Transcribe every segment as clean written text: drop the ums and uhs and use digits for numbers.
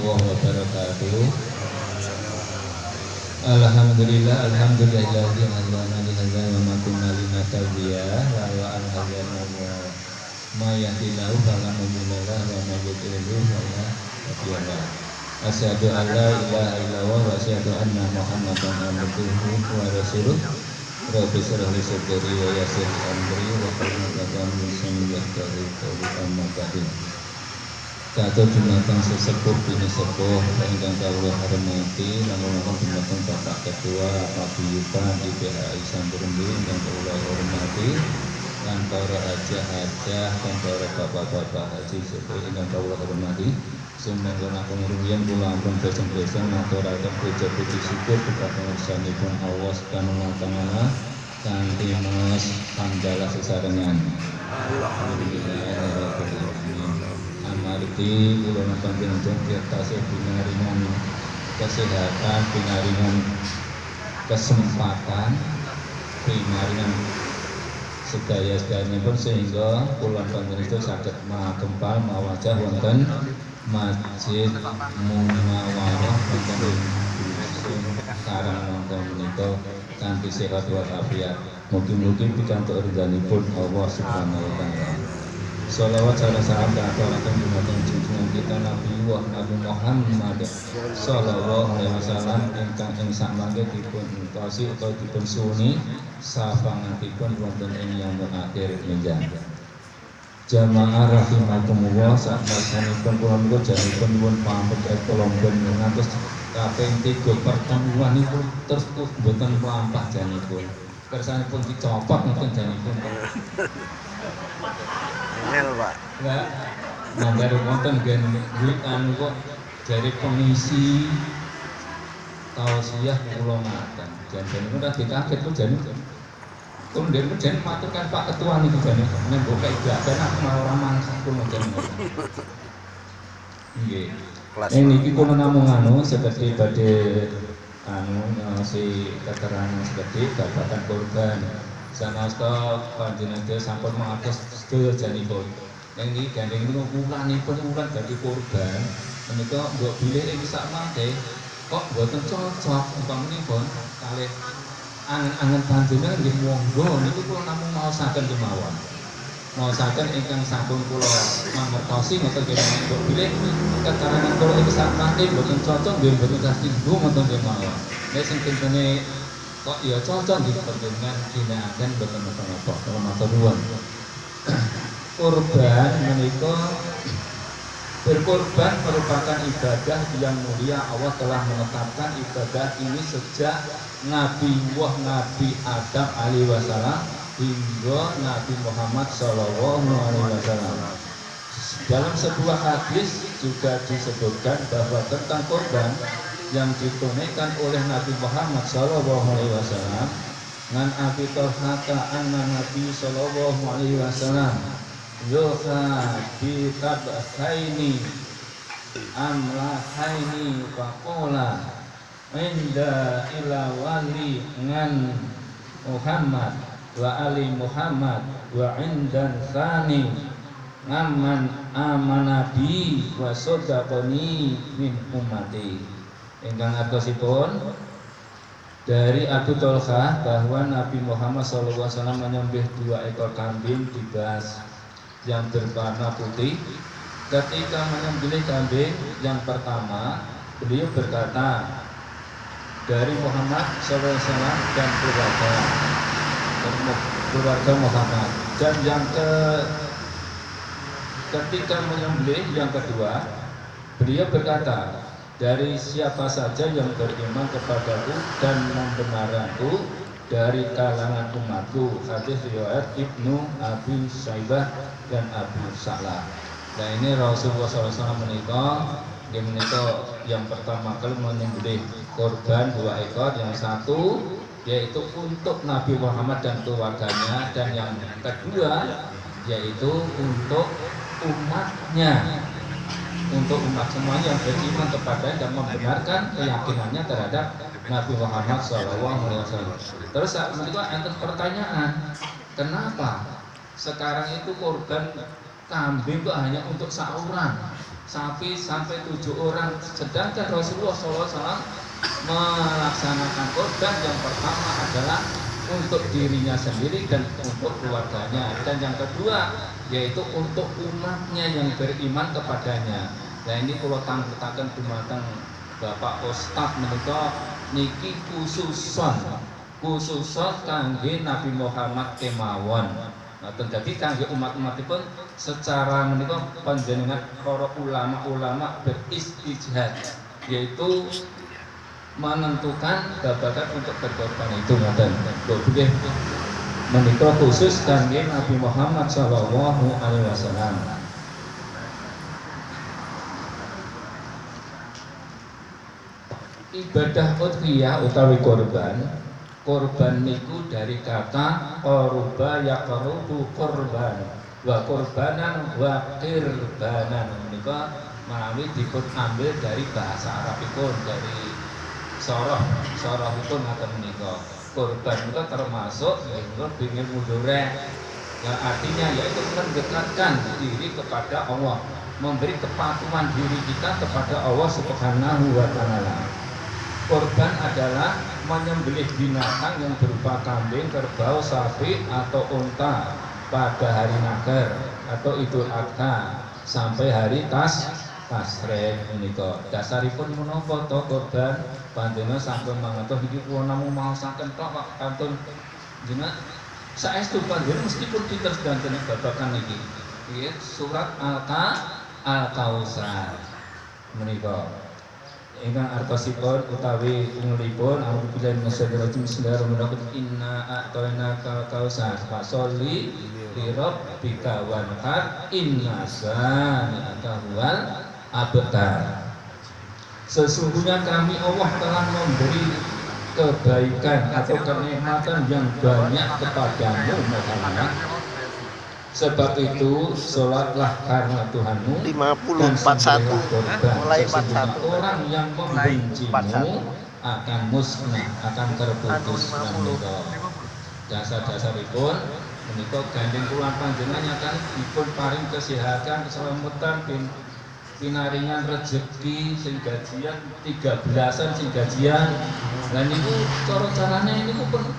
warahmatullahi wabarakatuh. Alhamdulillahilladzi hadana li hadza wa ma kunna linahtadiya laula an hadana Allah. Ma yahdihillahu fala mudilla lahu wa may yudlil fala hadiya lahu. Asyhadu an la ilaha illallah wa asyhadu anna Muhammadan abduhu wa rasuluh. Rabbi shrah li sadri wa yassir li amri wa hlul 'uqdatam min lisani yafqahu qawli. Amma ba'du. Kata dumateng sesepuh bini sepuh ingkang kawula hormati, langkung dumateng Bapak Ketua Paguyuban IPHI Sampurumbi ingkang kawula hormati, lan para hajah-hajah dan para bapak-bapak haji sepuh ingkang kawula hormati. Sumangga rumiyin kula ampun beseng-beseng ngaturaken puji syukur dumateng sanipun Allah Subhanahu wa taala kanthi maos hamdalah sesarengan. Alhamdulillah. Amarti kula panjenengan tasih pinaringan kesehatan, pinaringan kesempatan, pinaringan sedaya-sedayanipun sehingga kula panjenengan saged makempal mawajah wonten Masjid Munawarah wonten dusun Karang wonten menika kanthi sehat walafiat. Mugi-mugi pikantuk ridhanipun Allah Subhanahu wa taala. Sholawat salam keaturaken dumateng junjungan kita Nabi Muhammad sallallahu alaihi wasallam ingkang ing samangke dipun tosi utawa dipun suni sapangatipun wonten ing yaumul akhir menjang. Jamaah rahimakumullah, sasampunipun kula menika janipun pun pamit kelomben ngantos kaping 3 pertemuan niku terus mboten mlampah janipun. Kersanipun dicopot ngoten janipun. Ngel, Pak. Enggak. Nanggar wonten gen anu kok dari komisi tausiah kula ngaten. Jan niku tak dikaget kok jan. Kemudian jan maturkan Pak Ketua niku jan nek mbok ibadah aku malah ora mangsak kula jan. Nggih. Niki kula namung anu seperti badhe si keterangan seperti babakan korban. Sanasta panjenengan sampun mengatos sedaya janipun. Ning niki gandeng niku ulanipun ulan dadi korban. Menika mbok bilih ing sak mangke kok mboten cocok umpamipun kalih angen-angen panjenengan nggih monggo niku kula namung maosaken kemawon. Maosaken ingkang sampun kula mangertosi ngoten nggih mbok bilih keterangan kula ing sak mangke mboten cocok nggih mboten kasinggung ngoten nggih mawon. Nek sing kentene kok ya cocok nggih panjenengan ginakaken boten napa-napa. Kula matur nuwun. Kurban menika berkorban merupakan ibadah yang mulia. Allah telah menetapkan ibadah ini sejak Nabi Adam alaihi wasallam hingga Nabi Muhammad sallallahu alaihi wasallam. Dalam sebuah hadis juga disebutkan bahwa tentang kurban yang ditunaikan oleh Nabi Muhammad sallallahu alaihi wasallam ngan Abi Talha anna Nabi sallallahu alaihi wasallam yuha bi tabhaini amlahaini faqala inda ila wali ngan Muhammad wa ali Muhammad wa indan tsani ngamman amanabi wa sadaqani min ummati. Ingkang artosipun dari Abu Talha bahwa Nabi Muhammad SAW menyembelih 2 ekor kambing dibas yang berwarna putih. Ketika menyembelih kambing yang pertama, beliau berkata dari Muhammad SAW dan keluarga Muhammad. Dan yang ketika menyembelih yang kedua, beliau berkata dari siapa saja yang beriman kepadaku dan membenarkanku dari kalangan umatku. Hadis riwayat Ibnu Abi Syaibah dan Abu Sa'lah. Nah ini Rasulullah SAW menikah yang pertama kali menyembelih korban 2 ekor, yang satu yaitu untuk Nabi Muhammad dan keluarganya, dan yang kedua yaitu untuk umatnya, untuk umat semuanya yang beriman kepada dan membenarkan keyakinannya terhadap Nabi Muhammad SAW. Terus mereka ada pertanyaan, kenapa sekarang itu korban kambing itu hanya untuk seorang sapi sampai 7 orang, sedangkan Rasulullah SAW melaksanakan korban yang pertama adalah untuk dirinya sendiri dan untuk keluarganya, dan yang kedua yaitu untuk umatnya yang beriman kepadanya. Nah ini kalau tangketaken dumateng Bapak Ustadz menika niki khususon kangge Nabi Muhammad kemawon. Nah, jadi kangge umat-umatipun secara menika panjenengan para ulama-ulama beristijhad, yaitu menentukan babagan untuk berkorban itu ngaten. Nggih menika khusus kangge Nabi Muhammad sallallahu alaihi wasallam. Ibadah udhiyah utawi korban niku dari kata qurba yaqrubu qurban wa qurbanan wa qirbanan, menika menawi dipun ambil dari bahasa Arabipun, dari sorohipun ngaten menika. Korban itu termasuk yaitu bingil mudore, yang artinya yaitu mendekatkan diri kepada Allah, memberi kepatuhan diri kita kepada Allah Subhanahu wa taala. Korban adalah menyembelih binatang yang berupa kambing, kerbau, sapi atau unta pada hari Nagar atau Idul Adha sampai hari Tasrek menika. Dasaripun menapa to korban? Panjenengan sampun mangertos iki kula namung maosaken tok kok kantun jenengan saestu panjenengan meskipun kita sedanten babagan iki. Nggih, surat Al-Kautsar menika. Ingkang artosipun utawi umuripun a'udzubillahi minasyaitonir rajim, bismillahirrahmanirrahim, inna a'tainakal kautsar fasholli li rabbika wanhar inna syani'aka huwal abtar. Sesungguhnya kami Allah telah memberi kebaikan atau kenikmatan yang banyak kepadamu Muhammad. Sebab itu sholatlah karena Tuhanmu 50-41 mulai 41. Orang yang membencimu akan musnah, akan terputus. Dasar-dasaripun menika gandeng kula panjenengan akan dipun paring kesehatan, keselamatan, pinaringan rezeki sing gajian 13-an sing gajian. Lah niku cara-carane niku pun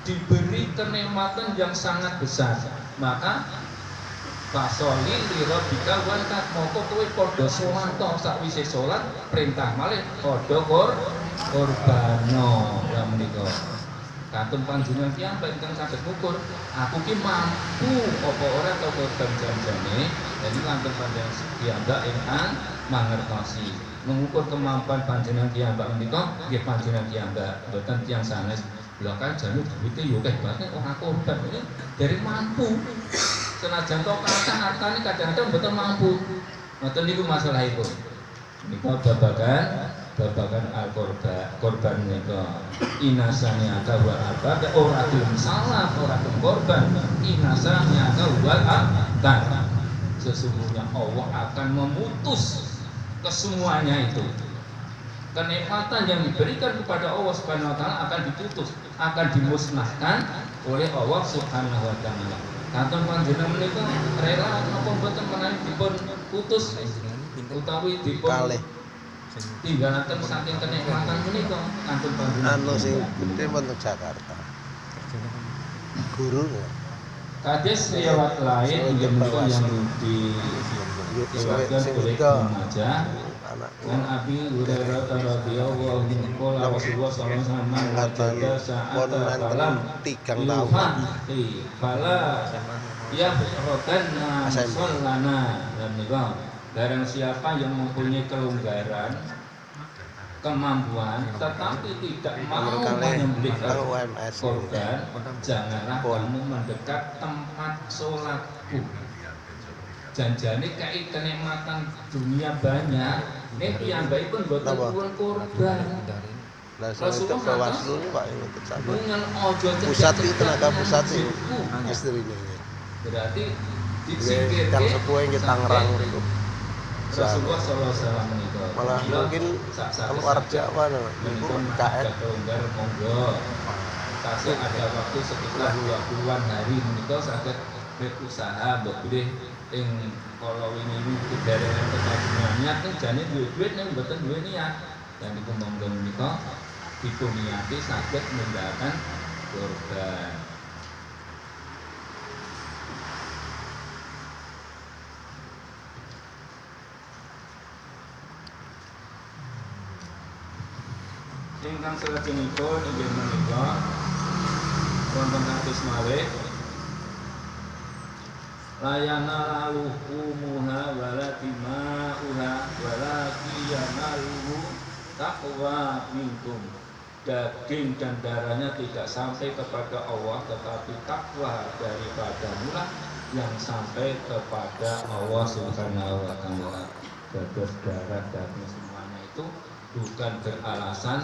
diberi kenikmatan yang sangat besar. Maka fasoli li rabbika wanhar, moko kowe padha salat sakwise salat perintah malih padha korbano. Lah menika kantun panjenengan tiyang ingkang saged ngukur aku ki mampu apa ora to korban janjane. Jadi kantun panjenengan piyambak ingkang mangertosi mengukur kemampuan panjenengan piyambak menika nggih panjenengan piyambak boten tiyang sanes. Lha kan jane duwite yo akeh banget ora korban ini dari mampu. Senajan to kata artane kadang-kadang mboten mampu. Ngoten niku masalahipun. Nika babagan korban menika. Inasane aka wa abada ora gelem salah, ora gelem korban. Inasane aka wa abada. Sesungguhnya Allah akan memutus kesemuanya itu. Kenikmatan yang diberikan kepada Allah Subhanahu wa taala akan diputus, akan dimusnahkan oleh Allah Subhanahu wa taala. Kantun panjenengan menika rela napa mboten menawi dipun putus utawi dipun tinggalaken saking kenikmatan menika kantun panjenengan. Anu sing gede wonten Jakarta. Guru Kades riwayat lain yang menika yang diriwayatkan oleh Ibnu Majah. An Abi Hurairah radhiyallahu anhu qala Rasulullah sallallahu alaihi wasallam wajada sa'ata falam 3 tahun fala yafrodanna musallana. Dan niku barang siapa yang mempunyai kelonggaran kemampuan tetapi tidak mau menyembelih korban, janganlah kamu mendekat tempat sholatku. Janjane kai kenikmatan dunia banyak, nek piyambakipun boten pun korban. Lah itu Bawaslu Pak ikut sama. Pusat itu tenaga pusat itu istrinya. Berarti disingkirke yang sepuhe nggih Tangerang niku. Rasulullah sallallahu alaihi wasallam menika. Malah mungkin kalau Arab Jawa niku KR monggo. Tasih ada waktu sekitar 20-an hari menika saged berusaha mbok bilih ing kala wingi kederengan ketabungan niat ning jane duwe ning mboten duwe niat. Dan iku monggo menika dipun niati saged nindakaken kurban. Ingkang salajengipun inggih menika wonten kados malih layana lalu umuha wala dima'uha wala qiyanaluhu taqwa minkum. Daging dan darahnya tidak sampai kepada Allah, tetapi takwa daripadamu lah yang sampai kepada Allah Subhanahu wa taala. Dados darah daging semuanya itu bukan beralasan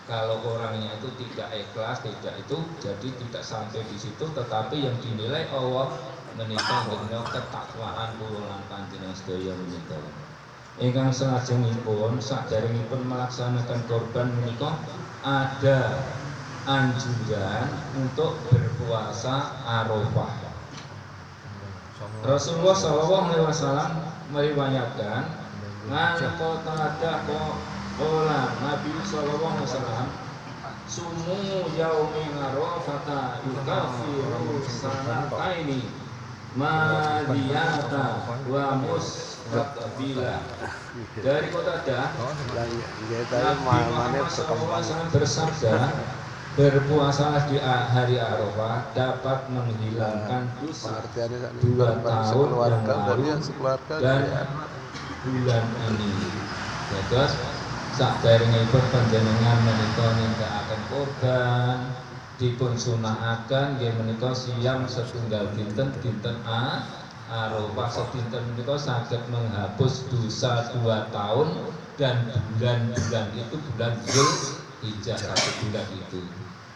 kalau orangnya itu tidak ikhlas, tidak itu jadi tidak sampai di situ, tetapi yang dinilai Allah menika benar ketakwaan kula lan panjenengan sedaya menika. Ingkang salajengipun saderengipun melaksanakan kurban menika ada anjuran untuk berpuasa Arafah. Rasulullah SAW meriwayatkan Qala Nabi sallallahu alaihi wasallam sumu yaumi arafata yukafiru sanataini madiyata wa mustaqbila. Dari Qatadah Nabi Muhammad SAW bersabda, berpuasalah di hari Arafah dapat menghilangkan dosa 2 tahun yang lalu dan bulan ini. Terus saderengipun panjenengan menika nindakaken kurban dipun sunnahaken nggih menika siam setunggal dinten Arafah sedinten menika saged menghapus dosa 2 tahun dan bulan-bulan itu bulan Zulhijjah 1 bulan itu.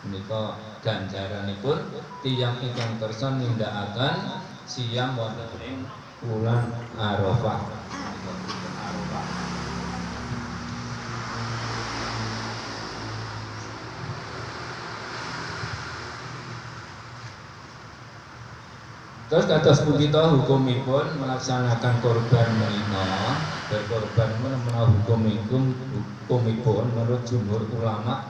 Menika ganjaranipun tiyang ingkang kersa nindakaken siam wonten ing bulan Arafah. Terus kados punika hukumipun melaksanakan kurban menika, berkurban menawa hukumipun menurut jumhur ulama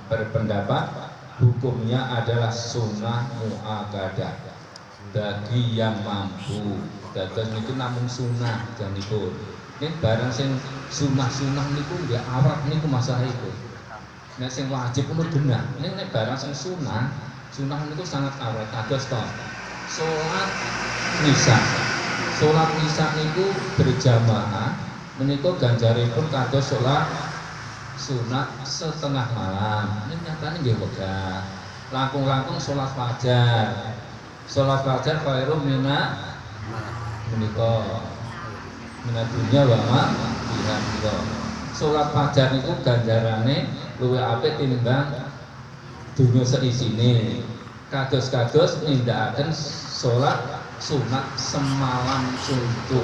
berpendapat hukumnya adalah sunnah muakkadah bagi yang mampu. Dados niku namung sunnah janipun. Nek barang sing sunah-sunah niku nggih awak niku masalah itu. Nek sing wajib kudu genah. Nek barang sing sunah niku sangat awet kados to. Sholat Isya niku berjamaah menika ganjaripun kados sholat sunat setengah malam. Ini nyatane nggih wegah. Langkung-langkung sholat fajar. Sholat fajar khairum mina menika dunya wa ma fiha. Sholat fajar niku ganjarane luwih apik tinimbang dunya seisine. Kados-kados nindakaken sholat sunat semalam suntuk.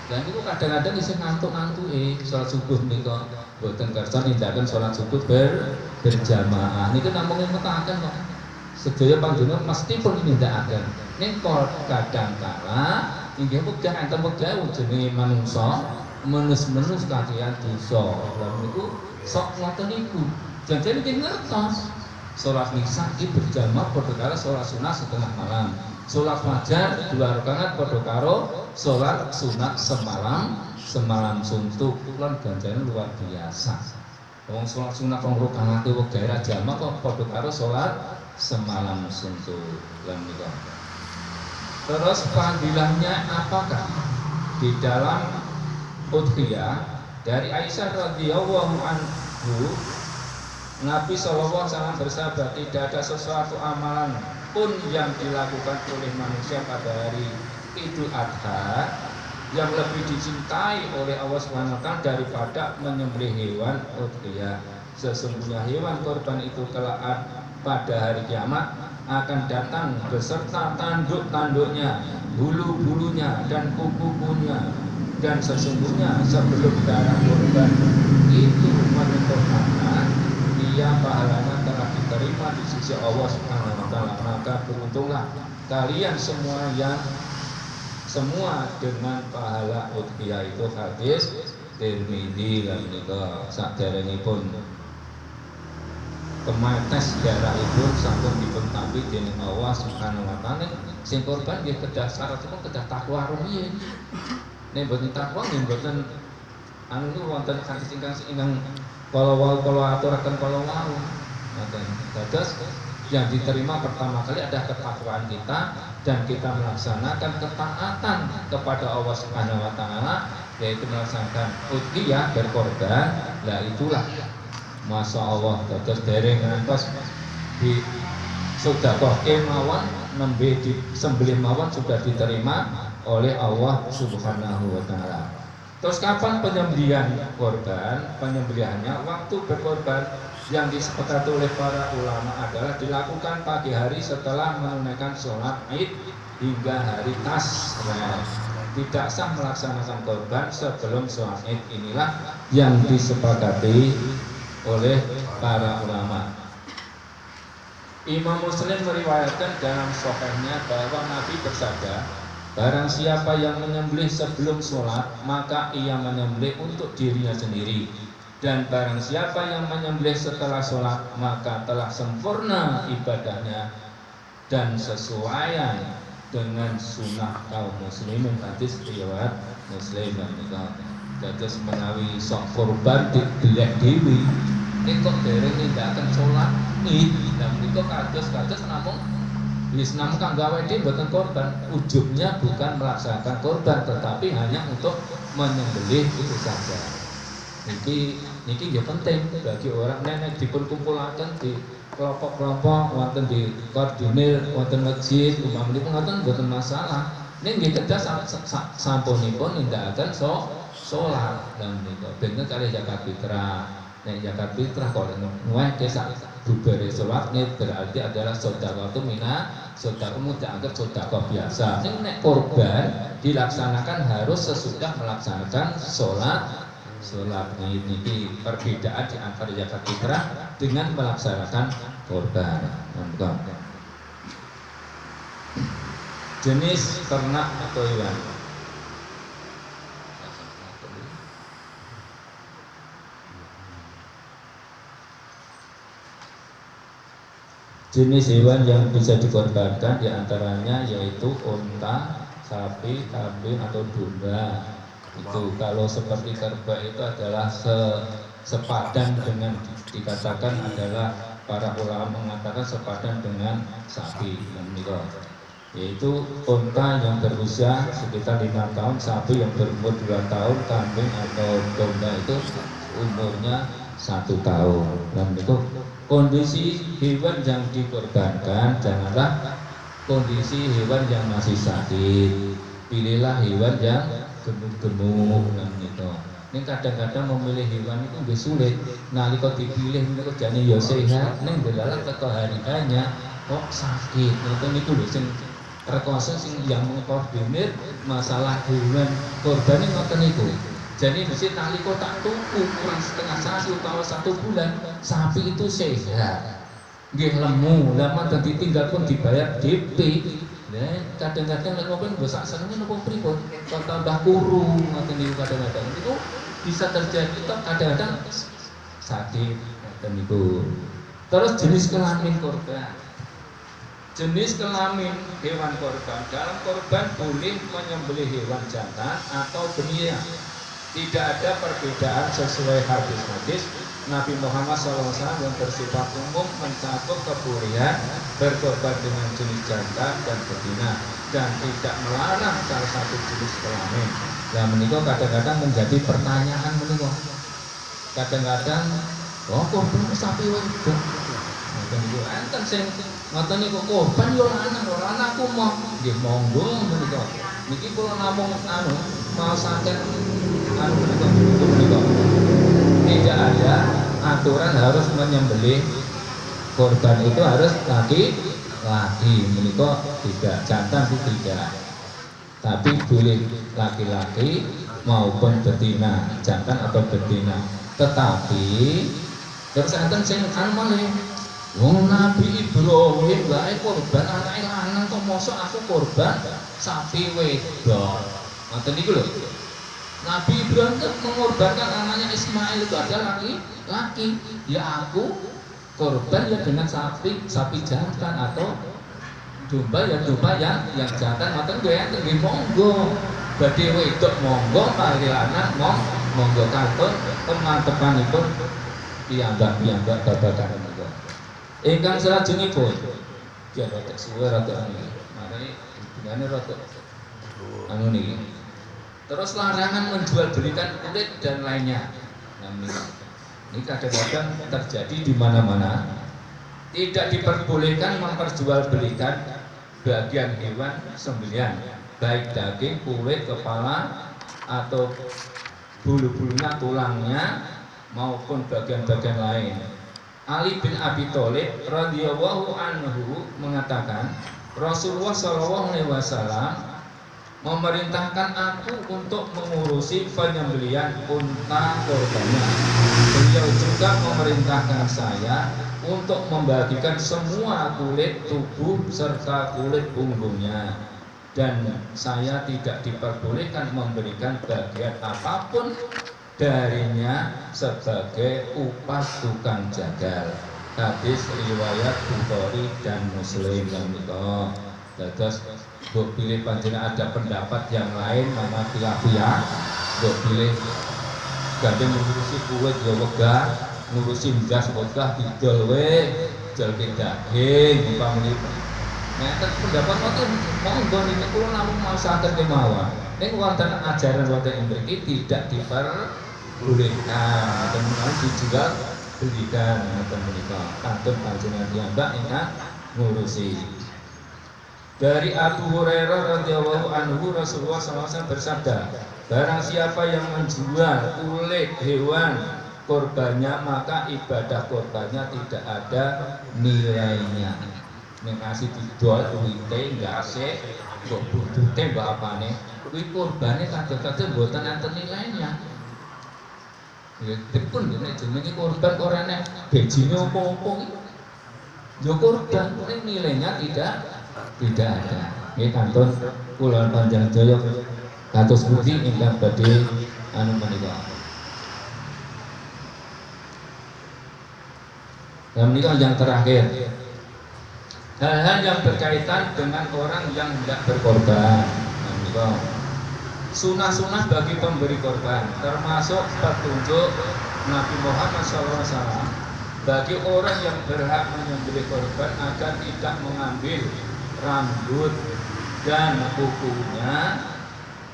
Dan itu kadang-kadang isih ngantuk-ngantuke sholat subuh nika boten kersa nindakaken sholat subuh berjamaah. Niku namung ngetaken kok. Sedaya panjenengan mesti pun nindakaken. Ning kadang kala inggih wegah enten wegah jenenge manungsa menus-menus kakean dosa. Lan niku sok ngoten niku. Janjane iki ngertos. Sholat Isya berjamaah padha karo sholat sunat setengah malam. Sholat fajar 2 rakaat padha karo sholat sunat semalam suntuk. Lan ganjarane luar biasa. Wong sholat sunat wong rakaat wegah ra jamaah kok padha karo sholat semalam suntuk. Lan niku. Terus fadilahnya apakah? Di dalam udhiyah dari Aisyah radhiyallahu anhu Nabi SAW bersabda, tidak ada sesuatu amalan pun yang dilakukan oleh manusia pada hari Idul Adha yang lebih dicintai oleh Allah SWT daripada menyembelih hewan udhiyah. Sesungguhnya hewan korban itu kelak pada hari kiamat akan datang beserta tanduk-tanduknya, bulu-bulunya dan kuku-kukunya, dan sesungguhnya sebelum darah korban itu menentukan dia pahalanya telah diterima di sisi Allah Subhanahu wa taala. Maka beruntunglah kalian semua dengan pahala udhiyah itu hadis Tirmidzi lan nika saderengipun kemates darah itu sampun dipun tampi dening Allah Subhanahu wa taala. Sing korban nggih kedah syaratipun kedah takwa rumiyin. Nek boten takwa nggih boten anu wonten hadis ingkang kalau aturaken kalau wau. Ngoten. Dados yang diterima pertama kali ada ketakwaan kita dan kita melaksanakan ketaatan kepada Allah Subhanahu wa taala, yaitu melaksanakan udhiyah berkorban. Lah itulah Masya Allah dados dereng ngantos di sedekah kemawon nembe di sembelih mawon sudah diterima oleh Allah Subhanahu wa taala. Terus kapan penyembelihan korban? Penyembelihannya waktu berkorban yang disepakati oleh para ulama adalah dilakukan pagi hari setelah menunaikan sholat Id hingga hari Tasrik. Tidak sah melaksanakan korban sebelum sholat Id. Inilah yang disepakati oleh para ulama. Imam Muslim meriwayatkan dalam sahihnya bahwa Nabi bersabda, barang siapa yang menyembelih sebelum sholat maka ia menyembelih untuk dirinya sendiri, dan barang siapa yang menyembelih setelah sholat maka telah sempurna ibadahnya dan sesuaian dengan sunnah kaum muslimin. Hadis riwayat Muslim. Dados menawi sok korban dilek dewi kok dereng nindakaken sholat Id, dan menika kados namung wis namung kanggo awake dhewe mboten korban. Ujubnya bukan melaksanakan korban tetapi hanya untuk menyembelih itu saja. Niki ya penting bagi orang nenek dipun kumpulaken di kelompok-kelompok wonten di koordinir wonten masjid umpamipun ngoten mboten masalah. Ning nggih kedah sampunipun nindakaken sholat dan menika benten kali zakat fitrah. Nek zakat fitrah kok nuweh kesak bubare sholat ini berarti adalah sedekah mina sedekah dianggap sedekah biasa. Nek korban dilaksanakan harus sesudah melaksanakan sholat ini perbedaan di antara zakat fitrah dengan melaksanakan korban. Jenis ternak atau hewan. Jenis hewan yang bisa dikorbankan diantaranya yaitu unta, sapi, kambing atau domba. Itu kalau seperti kerbau itu adalah sepadan dengan dikatakan adalah para ulama mengatakan sepadan dengan sapi, yaitu unta yang berusia sekitar 5 tahun, sapi yang berumur 2 tahun, kambing atau domba itu umurnya 1 tahun. Dan itu kondisi hewan yang dikorbankan janganlah kondisi hewan yang masih sakit. Pilihlah hewan yang gemuk-gemuk dan gitu. Ini kadang-kadang memilih hewan itu lebih sulit. Nalika dipilih niku jane ya sehat, ning delalah teko hari-harinya kok sakit. Ngoten niku lho sing rekoso sing yang mengkoordinir masalah hewan korban ngoten niku. Jadi mesti nalika tak tuku kurang setengah sasi utawa 1 bulan sapi itu sehat. Nggih lemu, lama dadi tinggal pun dibayar DP. Nah, kadang-kadang nek ngopen mbok sak senenge napa pripun? Kok tambah kurung ngoten niku kadang-kadang. Itu bisa terjadi kadang-kadang sakit ngoten niku. Terus jenis kelamin korban. Jenis kelamin hewan korban. Dalam korban boleh menyembelih hewan jantan atau betina. Tidak ada perbedaan sesuai hadis-hadis Nabi Muhammad SAW yang bersifat umum mencakup kebolehan berkorban dengan jenis jantan dan betina dan tidak melarang salah satu jenis kelamin. Yang menikah kadang-kadang menjadi pertanyaan menikah. Kadang-kadang, oh korban sapi wedok. Ngoten niku enten sing ngoten niku korban yo lanang aku mau nggih monggo menika. Niki kula namung mau santen menika. Tidak ada aturan harus menyembelih korban itu harus laki-laki menika tidak, jantan itu tidak. Tapi boleh laki-laki maupun betina, jantan atau betina. Tetapi terus enten sing malih Wong Nabi Ibrahim wae korban anake lanang kok mosok aku korban sapi wedok. Ngoten niku lho. Nabi Ibrahim kan mengorbankan anaknya Ismail itu adalah laki. Ya aku korban ya dengan sapi jantan atau domba yang jantan ngoten nggih monggo. Badhe wedok monggo kali lanang monggo katun pemantepanipun piyambak babagan menika. Ingkang salajengipun ya rada suwe rada niki. Makane hubungane rada anu niki. Terus larangan menjual belikan kulit dan lainnya. Nah, ini kadang-kadang terjadi di mana-mana. Tidak diperbolehkan memperjualbelikan bagian hewan sembelihan, baik daging, kulit, kepala, atau bulu-bulunya, tulangnya, maupun bagian-bagian lain. Ali bin Abi Thalib radhiyallahu anhu mengatakan, Rasulullah sallallahu alaihi wasallam memerintahkan aku untuk mengurusi penyembelihan unta korbannya. Beliau juga memerintahkan saya untuk membagikan semua kulit tubuh serta kulit punggungnya, dan saya tidak diperbolehkan memberikan bagian apapun darinya sebagai upah tukang jagal. Hadis riwayat Bukhari dan Muslim menika. Dados mbok pilih panjenengan ada pendapat yang lain mana khilafiyah, mbok pilih gandeng ngurusi kulit ya wegah, ngurusi ndas wegah didol we, jalke daging upamane. Nek pendapat ngoten monggo niku kula namung maosaken kemawon. Ning wonten ajaran wonten mriki tidak diperbolehkan atau menawi dijual belikan atau menika kantun panjenengan piyambak ingkang ngurusi. Dari Abu Hurairah radhiyallahu anhu Rasulullah SAW bersabda, barang siapa yang menjual kulit hewan korbannya maka ibadah korbannya tidak ada nilainya. Nek asih didol duwite enggak asik, kok budute mbak apane? Kuwi korbane kadang-kadang mboten enten nilainya. Ya dipun nek jenenge korban ora nek bejine opo-opo iki. Ya korban nek nilainya tidak ada. Nggih kantun kula panjang jaya kados pundi ingkang badhe anu menika. Dan menika yang terakhir. Hal-hal yang berkaitan dengan orang yang tidak berkorban. Nah, menika sunah-sunah bagi pemberi korban, termasuk petunjuk Nabi Muhammad SAW bagi orang yang berhak menyembelih korban agar tidak mengambil rambut dan kukunya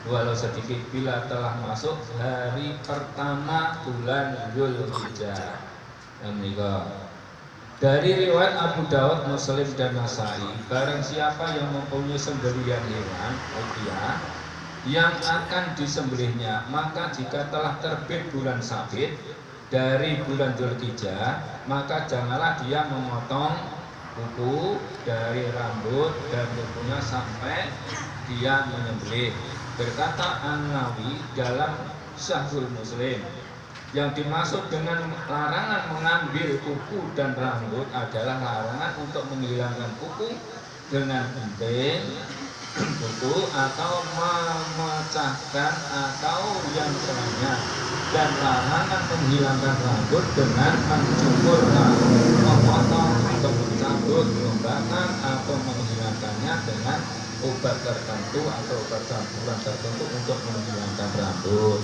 walau sedikit bila telah masuk hari pertama bulan Dzulhijjah. Dari riwayat Abu Dawud, Muslim dan Nasai, barang siapa yang mempunyai sembelihan hewan udhiyah yang akan disembelihnya, maka jika telah terbit bulan Sabit dari bulan Dzulhijjah, maka janganlah dia memotong kuku dari rambut dan kukunya sampai dia menyembelih. Berkata An-Nawawi dalam Syarhul Muslim, yang dimaksud dengan larangan mengambil kuku dan rambut adalah larangan untuk menghilangkan kuku dengan gunting kuku atau memecahkan atau yang lainnya, dan larangan menghilangkan rambut dengan mencukur, memotong atau mencabut, membakar atau menghilangkannya dengan obat tertentu atau obat campuran tertentu untuk menghilangkan rambut.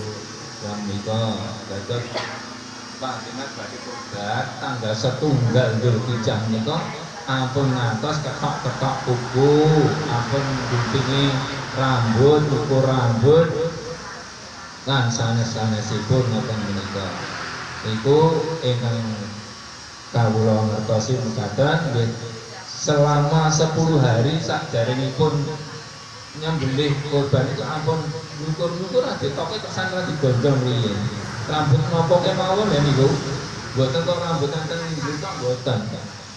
Yang menika dados panjenengan badhe korban tanggal 1 Dzulhijjah menika ampun ngantos ketok-ketok kuku, ampun guntingi rambut, ukur rambut lan sanes-sanesipun ngoten menika. Iku ingkang kawula ngertosi mekaten nggih, selama 10 hari sakderengipun nyembelih korban itu ampun ngukur-ngukur aja toke kesan ra digondong riyin. Rambut napa kemawon ya niku. Mboten kok rambut enten nggih kok mboten.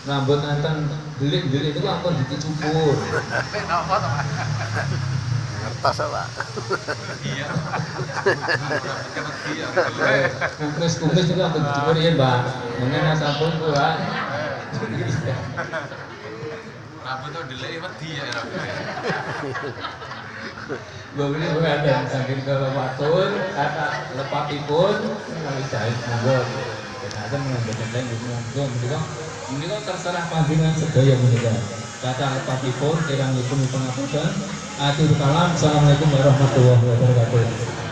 Rambut enten delik-delik niku ampun dicukur. Napa to, Pak? Ngertos, Pak. Iya. Kumis itu ampun dicukur ya, Mbak. Mengen sampun kula Rambut tuh delay wedi ya rambut. Gue beli ada saking kelewatur kata lepatipun kali jahit monggo. Kita mengambil lain di monggo menika terserah panjenengan sedaya menika. Kata lepatipun kirangipun pengapunten. Akhir kalam. Assalamualaikum warahmatullahi wabarakatuh.